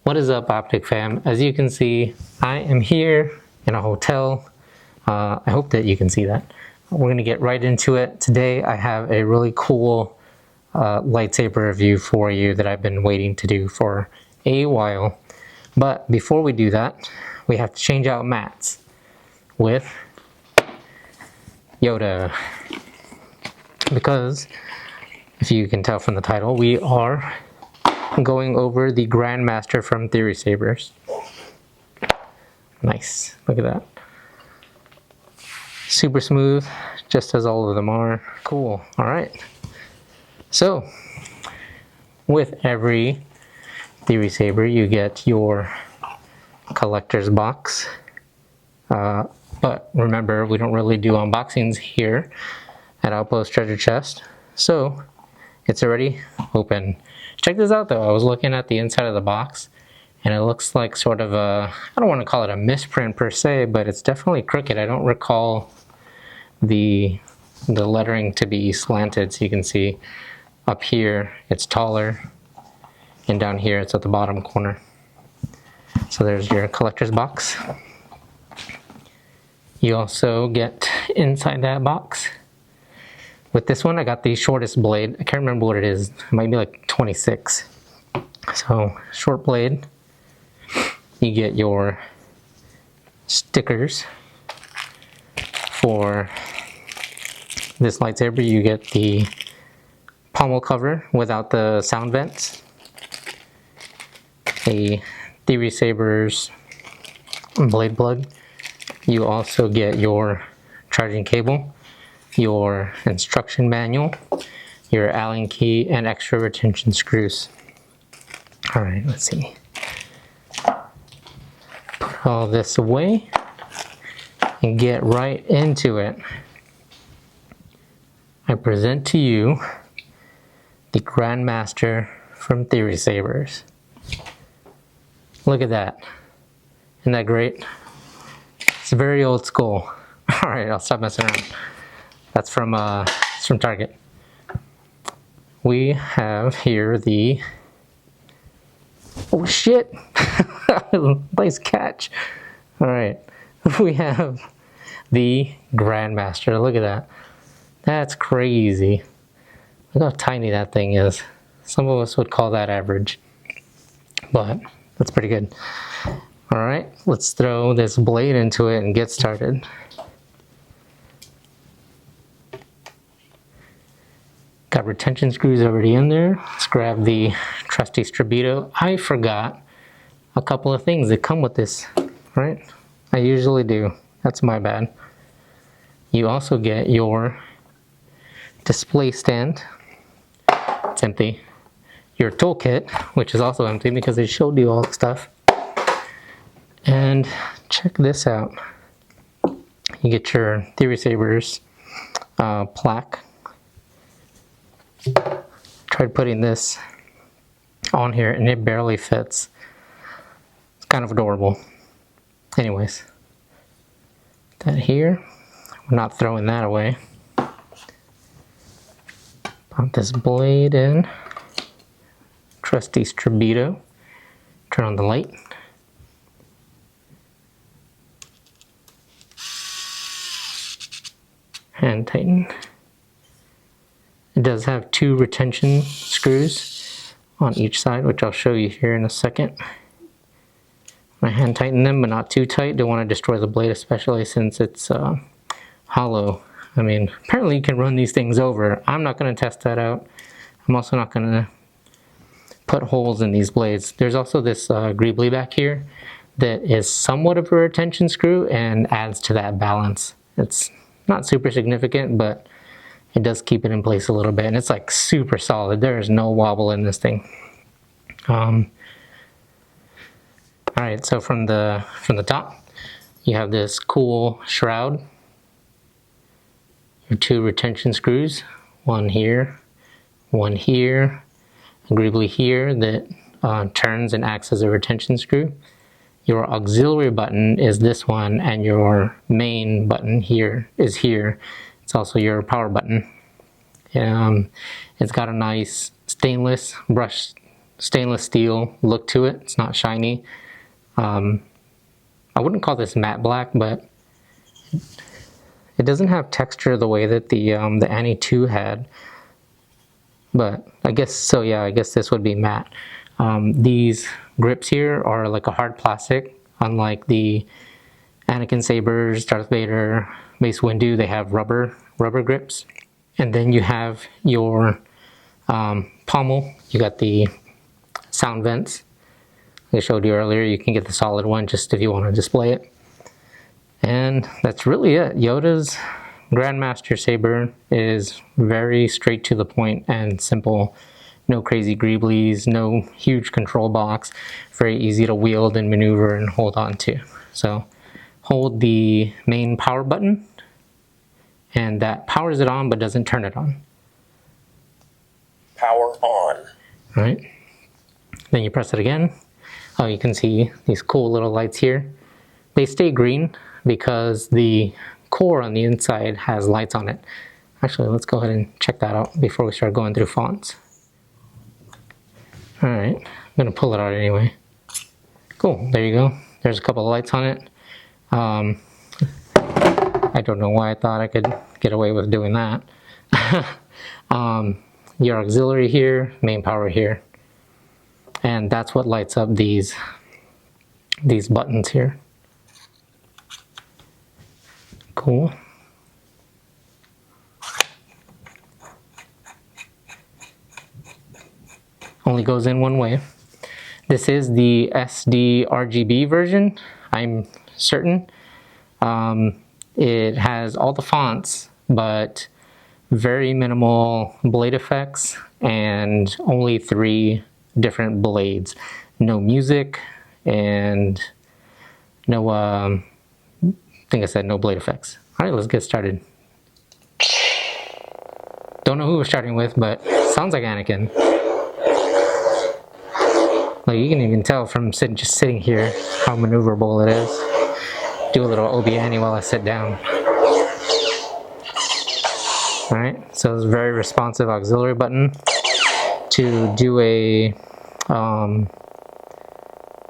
What is up, Optic fam? As you can see, I am here in a hotel. I hope that you can see that. We're gonna get right into it. Today I have a really cool lightsaber review for you that I've been waiting to do for a while. But before we do that, we have to change out mats with Yoda. Because, if you can tell from the title, we are going over the Grandmaster from Sabers. Nice, look at that. Super smooth, just as all of them are. Cool, all right. So, with every Saber, you get your collector's box. But remember, we don't really do unboxings here at Outpost Treasure Chest. So, it's already open. Check this out though, I was looking at the inside of the box and it looks like sort of a, I don't want to call it a misprint per se, but it's definitely crooked. I don't recall the lettering to be slanted, so you can see up here it's taller and down here it's at the bottom corner. So there's your collector's box. You also get inside that box. With this one, I got the shortest blade. I can't remember what it is. It might be like 26. So, short blade. You get your stickers for this lightsaber. You get the pommel cover without the sound vents. A Saber's blade plug. You also get your charging cable, your instruction manual, your Allen key, and extra retention screws. Alright, let's see. Put all this away and get right into it. I present to you the Grandmaster from Sabers. Look at that. Isn't that great? It's very old school. Alright, I'll stop messing around. That's from it's from Target. We have here the, oh shit, nice catch. All right, we have the Grandmaster. Look at that. That's crazy. Look how tiny that thing is. Some of us would call that average, but that's pretty good. All right, let's throw this blade into it and get started. Got retention screws already in there. Let's grab the trusty Strabito. I forgot a couple of things that come with this, right? I usually do. That's my bad. You also get your display stand. It's empty. Your toolkit, which is also empty because they showed you all the stuff. And check this out. You get your Sabers plaque. Tried putting this on here and it barely fits. It's kind of adorable. Anyways, that here, we're not throwing that away. Pop this blade in. Trusty Strabito. Turn on the light. Hand tighten. It does have 2 retention screws on each side, which I'll show you here in a second. I hand tighten them, but not too tight. Don't want to destroy the blade, especially since it's hollow. I mean, apparently you can run these things over. I'm not going to test that out. I'm also not going to put holes in these blades. There's also this greebly back here that is somewhat of a retention screw and adds to that balance. It's not super significant, but it does keep it in place a little bit, and it's like super solid. There is no wobble in this thing. All right, so from the top, you have this cool shroud. Your 2 retention screws, one here, a greebly here that turns and acts as a retention screw. Your auxiliary button is this one, and your main button here is here. It's also your power button. It's got a nice stainless brushed stainless steel look to it. It's not shiny. I wouldn't call this matte black, but it doesn't have texture the way that the Annie 2 had. But I guess so. Yeah, I guess this would be matte. These grips here are like a hard plastic, unlike the Anakin Sabers, Darth Vader, Mace Windu. They have rubber grips. And then you have your pommel. You got the sound vents. I showed you earlier. You can get the solid one just if you want to display it. And that's really it. Yoda's Grandmaster Saber is very straight to the point and simple. No crazy greeblies, no huge control box. Very easy to wield and maneuver and hold on to. So hold the main power button, and that powers it on but doesn't turn it on. Power on. All right. Then you press it again. Oh, you can see these cool little lights here. They stay green because the core on the inside has lights on it. Actually, let's go ahead and check that out before we start going through fonts. All right, I'm gonna pull it out anyway. Cool, there you go. There's a couple of lights on it. I don't know why I thought I could get away with doing that. Your auxiliary here, main power here. And that's what lights up these buttons here. Cool. Only goes in one way. This is the SD-RGB version, I'm certain. It has all the fonts, but very minimal blade effects and only 3 different blades. No music and no, I think I said no blade effects. All right, let's get started. Don't know who we're starting with, but sounds like Anakin. Like you can even tell from just sitting here how maneuverable it is. Do a little Obi-Wan while I sit down. Alright, so it's a very responsive auxiliary button. To do a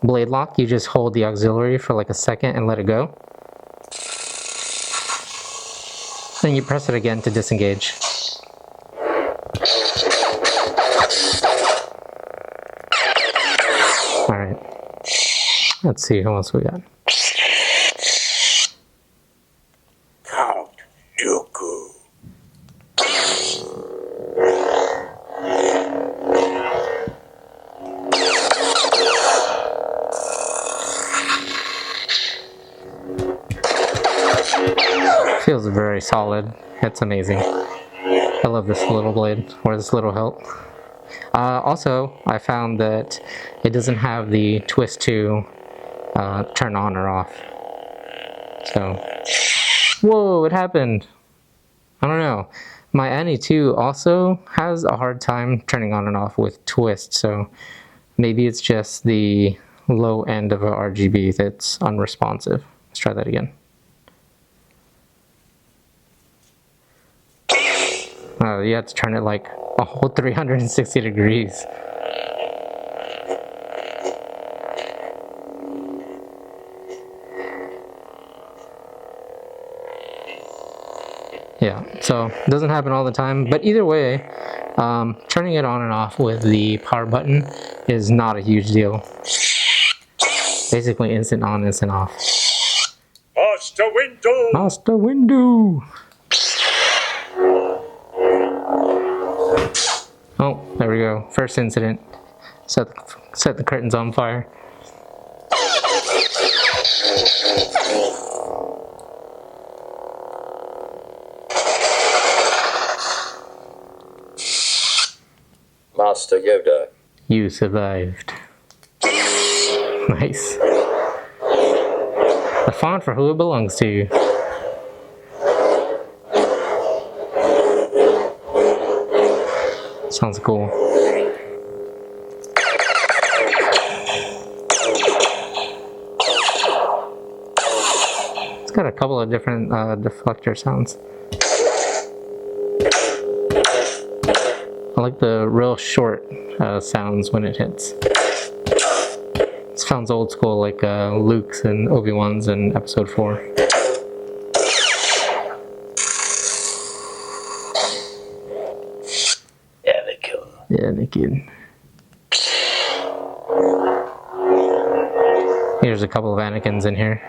blade lock, you just hold the auxiliary for like a second and let it go. Then you press it again to disengage. Alright, let's see who else we got. Count Dooku. Feels very solid. It's amazing. I love this little blade, or this little hilt. Also, I found that it doesn't have the twist to turn on or off. So, whoa, it happened. I don't know. My Annie 2 also has a hard time turning on and off with twist, so maybe it's just the low end of a RGB that's unresponsive. Let's try that again. You have to turn it like a whole 360 degrees. Yeah, so it doesn't happen all the time, but either way, turning it on and off with the power button is not a huge deal. Basically instant on, instant off. Master window! Master window! Oh, there we go. First incident. Set the curtains on fire. Master Yoda. You survived. Nice. The font for who it belongs to. Sounds cool. It's got a couple of different deflector sounds. I like the real short sounds when it hits. It sounds old school, like Luke's and Obi-Wan's in Episode 4. Anakin. Here's a couple of Anakins in here.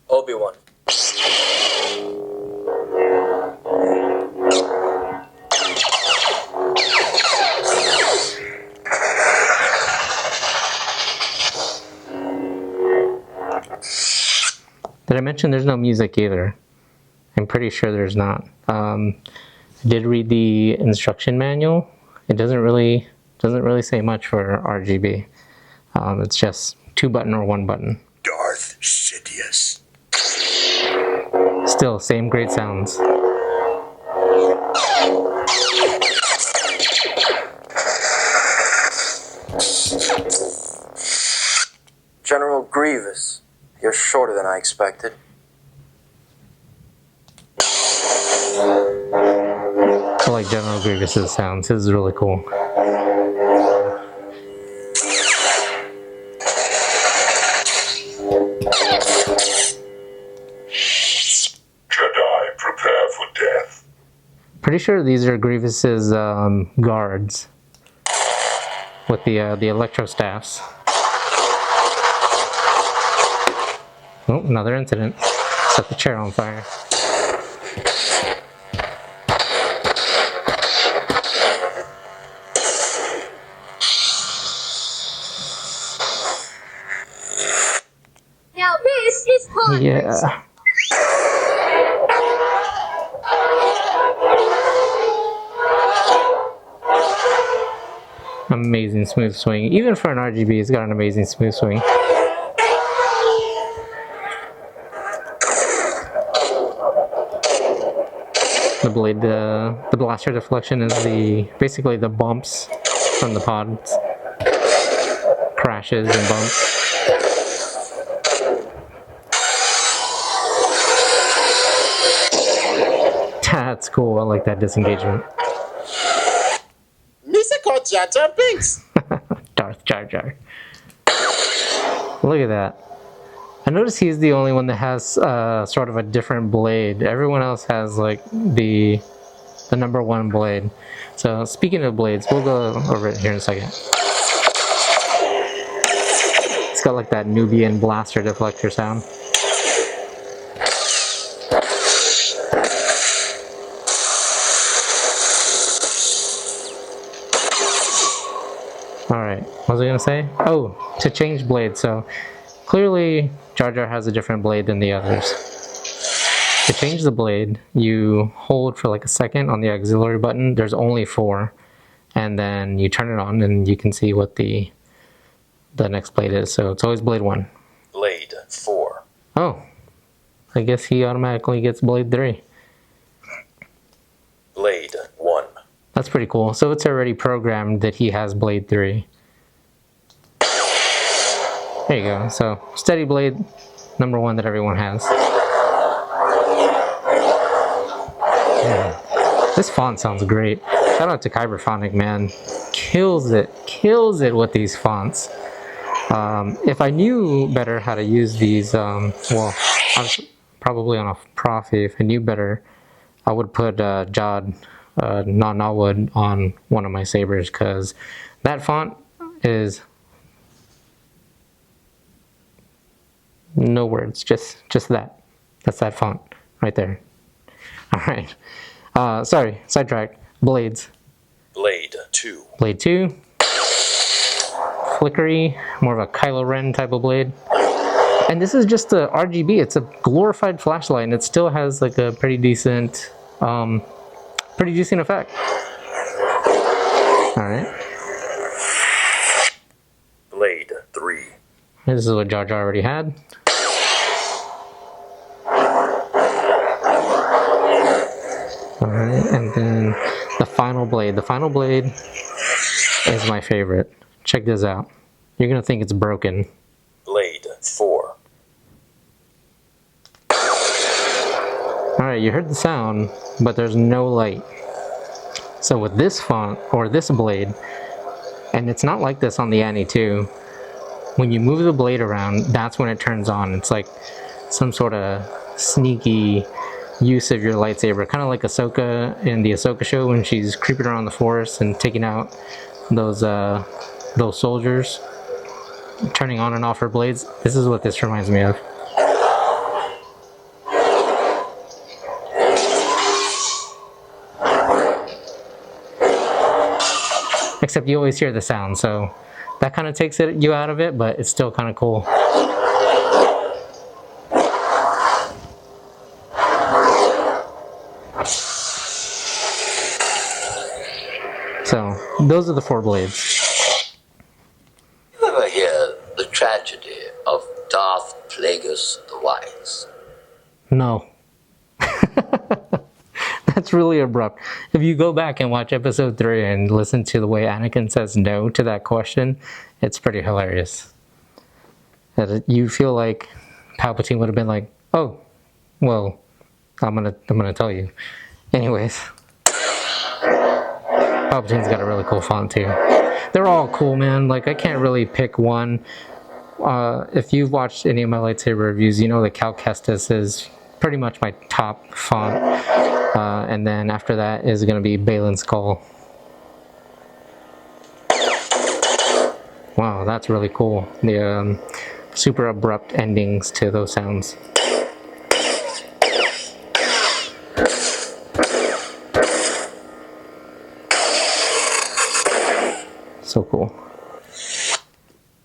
Obi-Wan. Did I mention there's no music either? I'm pretty sure there's not. I did read the instruction manual. It doesn't really say much for RGB. It's just 2-button or 1-button. Darth Sidious. Still, same great sounds. General Grievous, you're shorter than I expected. I like General Grievous's sounds. His is really cool. Jedi, prepare for death. Pretty sure these are Grievous's guards with the electro staffs. Oh, another incident. Set the chair on fire. Now this is Hogwarts. Yeah. Amazing smooth swing. Even for an RGB, it's got an amazing smooth swing. The blade, the blaster deflection is basically the bumps from the pods. Crashes and bumps. That's cool. I like that disengagement. Musical Jar Jar Binks. Darth Jar Jar. Look at that. I noticed he's the only one that has sort of a different blade. Everyone else has like the number 1 blade. So speaking of blades, we'll go over it here in a second. It's got like that Nubian blaster deflector sound. Alright, what was I gonna say? Oh, to change blades. So clearly Jar Jar has a different blade than the others. To change the blade, you hold for like a second on the auxiliary button. There's only 4. And then you turn it on and you can see what the next blade is. So it's always blade 1. Blade 4. Oh, I guess he automatically gets blade 3. Blade 1. That's pretty cool. So it's already programmed that he has blade 3. There you go. So steady blade, number 1 that everyone has. Yeah. This font sounds great. Shout out to Kyberphonic, man. Kills it with these fonts. If I knew better how to use these, well, I was probably on a Profi. If I knew better, I would put Jod Nanawood on one of my sabers, because that font is no words, just that. That's that font right there. All right. Sorry, sidetrack. Blades. Blade 2. Blade 2. Flickery, more of a Kylo Ren type of blade. And this is just a RGB. It's a glorified flashlight, and it still has like a pretty decent effect. All right. Blade 3. This is what Jar Jar already had. Alright, and then The final blade. The final blade is my favorite. Check this out. You're gonna think it's broken. Blade 4. Alright, you heard the sound, but there's no light. So with this font, or this blade, and it's not like this on the Annie 2, when you move the blade around, that's when it turns on. It's like some sort of sneaky use of your lightsaber, kind of like Ahsoka in the Ahsoka show when she's creeping around the forest and taking out those soldiers, turning on and off her blades. This is what this reminds me of. Except you always hear the sound, so that kind of takes you out of it, but it's still kind of cool. So those are the 4 blades. You ever hear the tragedy of Darth Plagueis the Wise? No. That's really abrupt. If you go back and watch episode 3 and listen to the way Anakin says no to that question, it's pretty hilarious. That you feel like Palpatine would have been like, "Oh, well, I'm gonna tell you." Anyways, Palpatine's got a really cool font too. They're all cool, man. Like I can't really pick one. If you've watched any of my lightsaber reviews, you know that Cal Kestis is pretty much my top font. And then after that is going to be Balin's Call. Wow, that's really cool. The super abrupt endings to those sounds. So cool.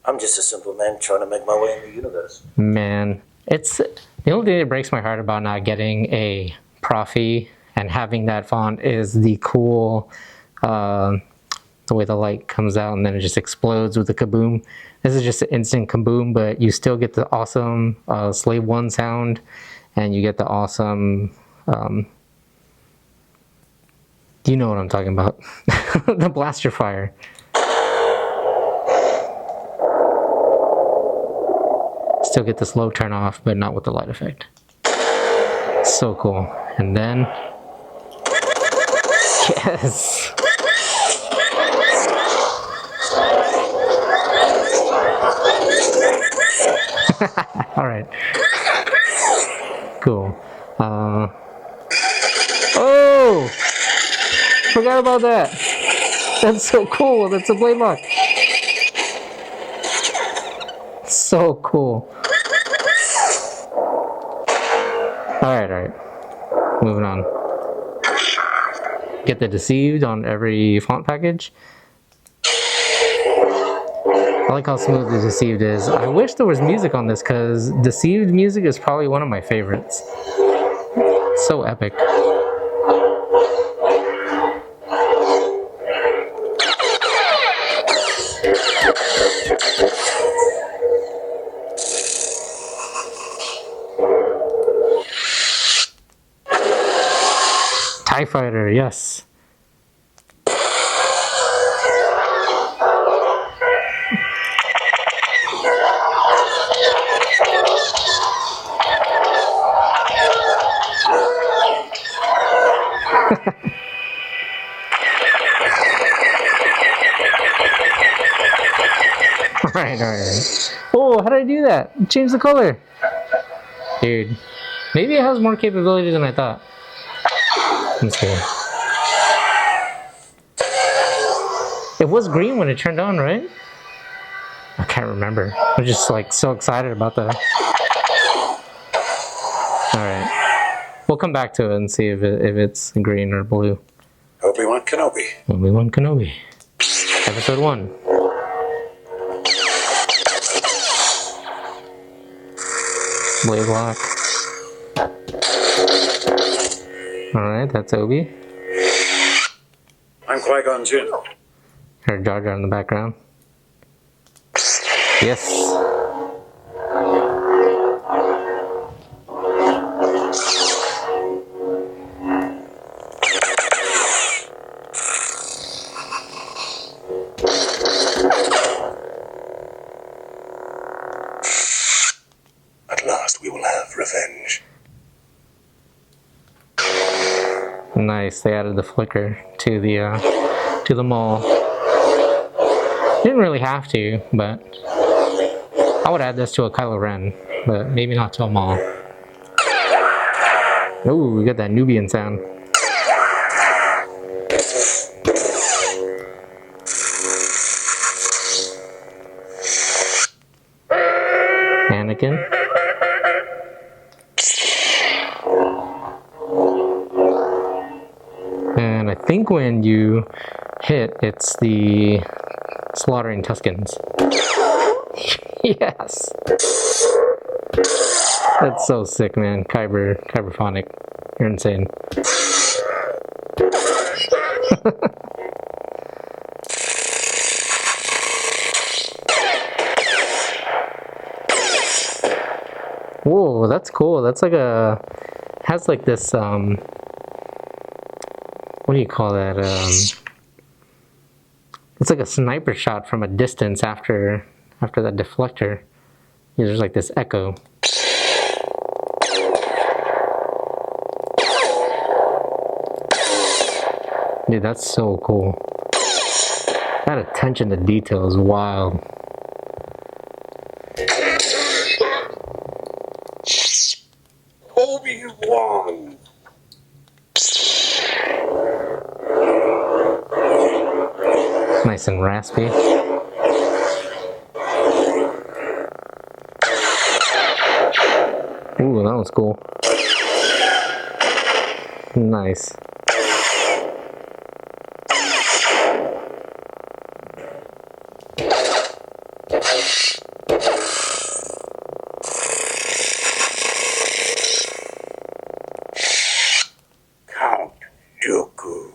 I'm just a simple man trying to make my way in the universe. Man, it's the only thing that breaks my heart about not getting a Profi and having that font is the cool, the way the light comes out and then it just explodes with the kaboom. This is just an instant kaboom, but you still get the awesome Slave 1 sound, and you get the awesome, you know what I'm talking about, the blaster fire. Still get the slow turn off, but not with the light effect. So cool. And then, yes. All right. Cool. Oh! Forgot about that. That's so cool. That's a blade lock. So cool. All right. Moving on. Get the Deceived on every font package. I like how smooth the Deceived is. I wish there was music on this because Deceived music is probably one of my favorites. So epic. TIE Fighter, yes. Alright. Oh, how did I do that? Change the color. Dude. Maybe it has more capability than I thought. Let's see. It was green when it turned on, right? I can't remember. I'm just like so excited about that. Alright. We'll come back to it and see if it's green or blue. Obi-Wan Kenobi. Obi-Wan Kenobi. Episode 1. Blade lock. Alright, that's Obi. I'm Qui-Gon Jinn. Heard Jar Jar in the background. Yes. At last we will have revenge. Nice. They added the flicker to the maul. Didn't really have to, but I would add this to a Kylo Ren, but maybe not to a maul. Ooh, we got that Nubian sound. Anakin. And I think when you hit, it's the slaughtering Tuskens. Yes! That's so sick, man. Kyberphonic. You're insane. Whoa, that's cool. That's like has like this, what do you call that? It's like a sniper shot from a distance after that deflector. There's like this echo. Dude, that's so cool. That attention to detail is wild. Obi-Wan! Nice and raspy. Ooh, that was cool. Nice. Count Dooku.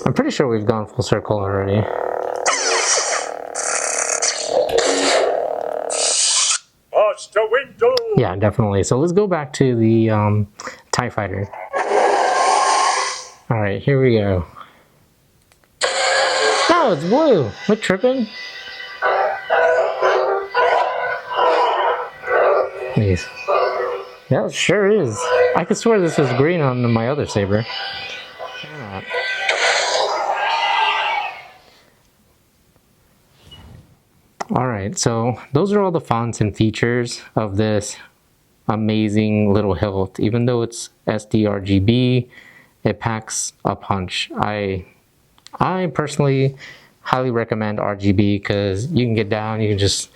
I'm pretty sure we've gone full circle already. Yeah, definitely. So let's go back to the TIE Fighter. Alright, here we go. No, it's blue! We're tripping. Please. Yeah, it sure is. I could swear this is green on my other saber. Yeah. Alright, so those are all the fonts and features of this amazing little hilt. Even though it's SD-RGB, it packs a punch. I personally highly recommend RGB because you can get down, you can just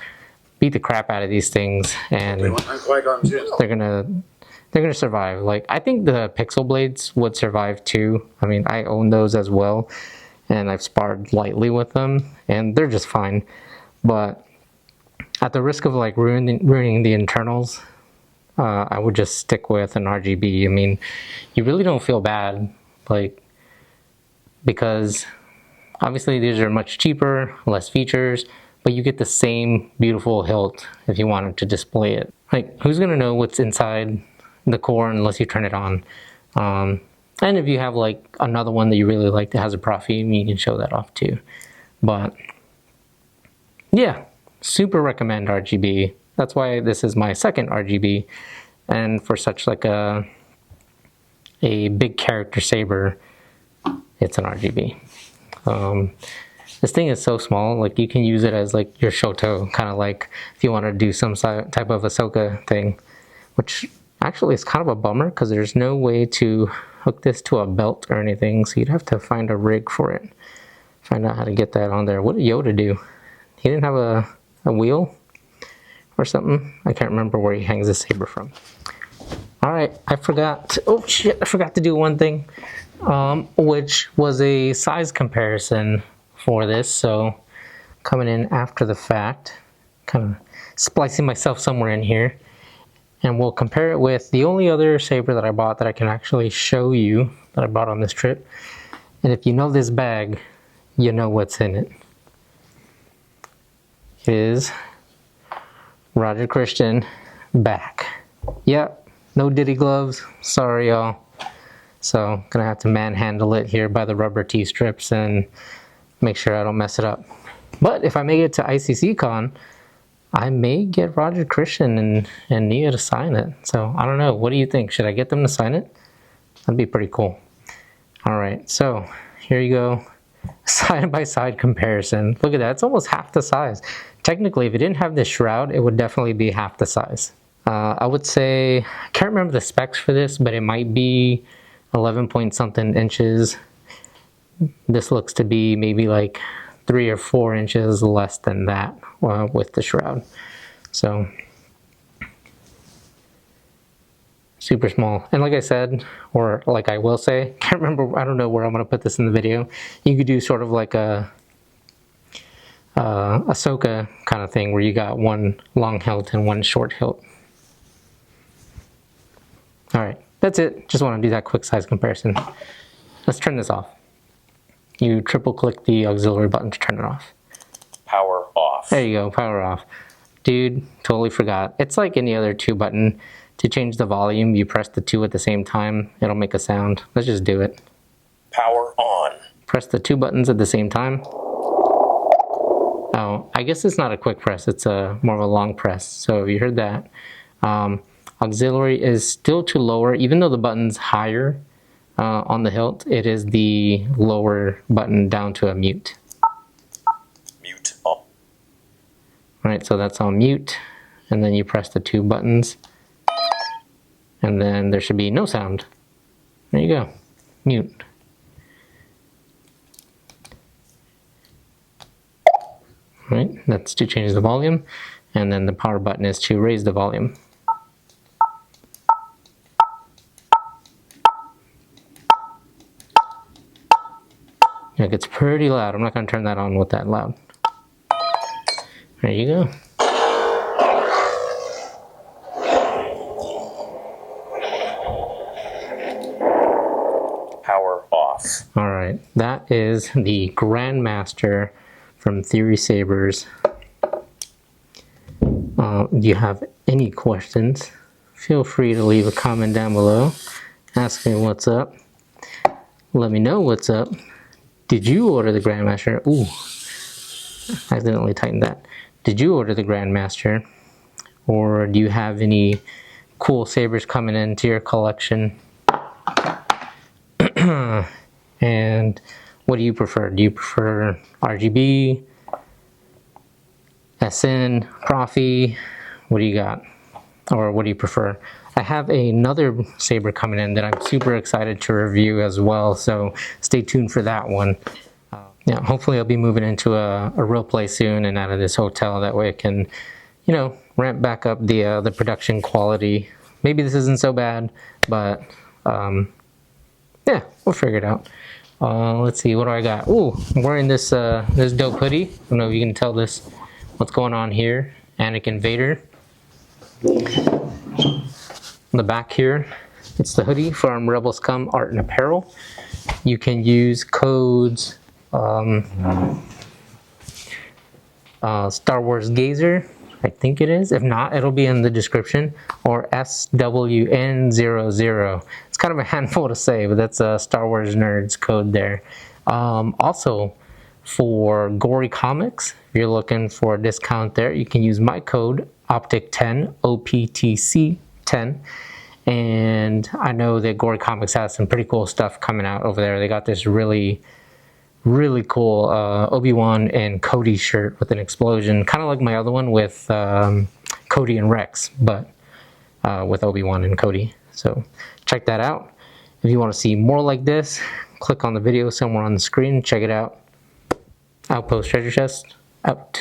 beat the crap out of these things, and they're gonna survive. Like, I think the pixel blades would survive too. I mean, I own those as well, and I've sparred lightly with them, and they're just fine. But at the risk of like ruining the internals, I would just stick with an RGB. I mean, you really don't feel bad, like, because obviously these are much cheaper, less features, but you get the same beautiful hilt if you wanted to display it. Like, who's gonna know what's inside the core unless you turn it on? And if you have like another one that you really like that has a profile, you can show that off too. But yeah, super recommend RGB. That's why this is my second RGB, and for such like a big character saber, it's an RGB. This thing is so small, like you can use it as like your Shoto, kind of like if you want to do some type of Ahsoka thing, which actually is kind of a bummer because there's no way to hook this to a belt or anything, so you'd have to find a rig for it. Find out how to get that on there. What did Yoda do? He didn't have a wheel or something? I can't remember where he hangs his saber from. Alright, I forgot to do one thing, which was a size comparison for this. So coming in after the fact, kind of splicing myself somewhere in here, and we'll compare it with the only other saber that I bought that I can actually show you that I bought on this trip. And if you know this bag, you know what's in it. It is Roger Christian back. Yep, no Diddy gloves, sorry y'all. So gonna have to manhandle it here by the rubber T-strips and make sure I don't mess it up. But if I make it to ICC Con, I may get Roger Christian and Nia to sign it. So I don't know. What do you think? Should I get them to sign it? That'd be pretty cool. All right, so here you go. Side-by-side comparison. Look at that. It's almost half the size. Technically, if it didn't have this shroud, it would definitely be half the size. I would say, I can't remember the specs for this, but it might be 11 point something inches. This looks to be maybe like 3 or 4 inches less than that with the shroud. So super small. And like I said, or like I will say, can't remember, I don't know where I'm going to put this in the video. You could do sort of like a Ahsoka kind of thing where you got one long hilt and one short hilt. All right, that's it. Just want to do that quick size comparison. Let's turn this off. You triple click the auxiliary button to turn it off. Power off. There you go, power off. Dude, totally forgot. It's like any other 2 button. To change the volume, you press the 2 at the same time. It'll make a sound. Let's just do it. Power on. Press the 2 buttons at the same time. Oh, I guess it's not a quick press. It's more of a long press. So you heard that. Auxiliary is still to lower, even though the button's higher on the hilt, it is the lower button down to a mute. Mute on. All right, so that's on mute. And then you press the 2 buttons. And then there should be no sound. There you go. Mute. All right, that's to change the volume. And then the power button is to raise the volume. It gets pretty loud. I'm not going to turn that on with that loud. There you go. Power off. All right, that is the Grandmaster from Theory Sabers. Do you have any questions? Feel free to leave a comment down below. Ask me what's up. Let me know what's up. Did you order the Grandmaster? Ooh, I accidentally tightened that. Did you order the Grandmaster? Or do you have any cool sabers coming into your collection? And what do you prefer? Do you prefer RGB, SN, Profi? What do you got? Or what do you prefer? I have another saber coming in that I'm super excited to review as well, so stay tuned for that one. Yeah, hopefully I'll be moving into a real place soon and out of this hotel. That way I can, you know, ramp back up the production quality. Maybe this isn't so bad, but yeah, we'll figure it out. Let's see, what do I got? Ooh, I'm wearing this this dope hoodie. I don't know if you can tell this, what's going on here. Anakin Vader. On the back here, it's the hoodie from Rebel Scum Art and Apparel. You can use codes Star Wars Gazer, I think it is. If not, it'll be in the description, or SWN00. It's kind of a handful to say, but that's a Star Wars Nerds code there. Also, for Gory Comics, if you're looking for a discount there, you can use my code OPTIC10, OPTC10. And I know that Gory Comics has some pretty cool stuff coming out over there. They got this really cool Obi-Wan and Cody shirt with an explosion, kind of like my other one with Cody and Rex, but with Obi-Wan and Cody. So check that out. If you want to see more like this, click on the video somewhere on the screen, check it out. Outpost Treasure Chest, out.